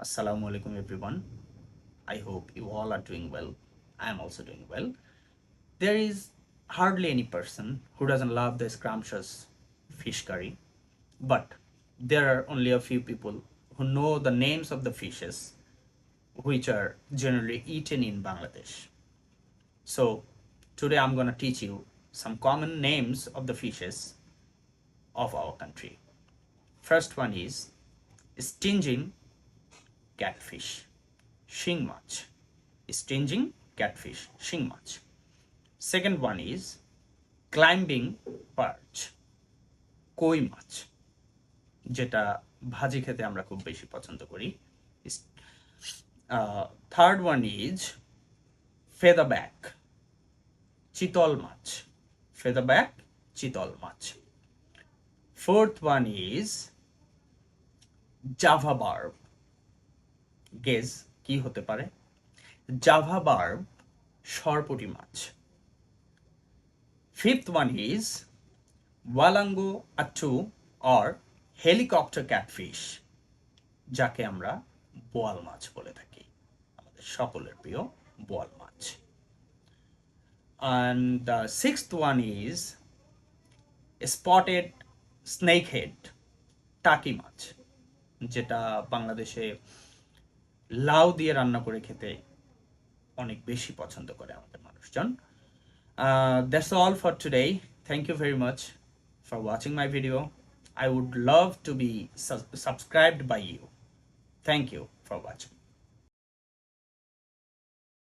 Assalamu alaikum everyone. I hope you all are doing well. I am also doing well. There is hardly any person who doesn't love the scrumptious fish curry, but there are only a few people who know the names of the fishes which are generally eaten in Bangladesh. So today I'm going to teach you some common names of the fishes of our country. First one is stinging catfish, শিং মাছ, stinging catfish, শিং মাছ. Second one is climbing perch, কই মাছ, যেটা ভাজি খেতে আমরা খুব বেশি পছন্দ করি. Third one is featherback, চিতল মাছ, featherback, চিতল মাছ. Fourth one is Java verb. Guess কি হতে পারে? জাভা বার্ব সরপুঁটি মাছ. Fifth one is ওয়ালাঙ্গো আট্টু or helicopter catfish, যাকে আমরা বোয়াল মাছ বলে থাকি, আমাদের সকলের প্রিয় বোয়াল মাছ. And the sixth one is spotted snakehead, টাকি মাছ, যেটা বাংলাদেশে লাউ দিয়ে রান্না করে খেতে অনেক বেশি পছন্দ করে আমাদের মানুষজন. That's all for today. Thank you very much for watching my video. I would love to be subscribed by you. Thank you for watching.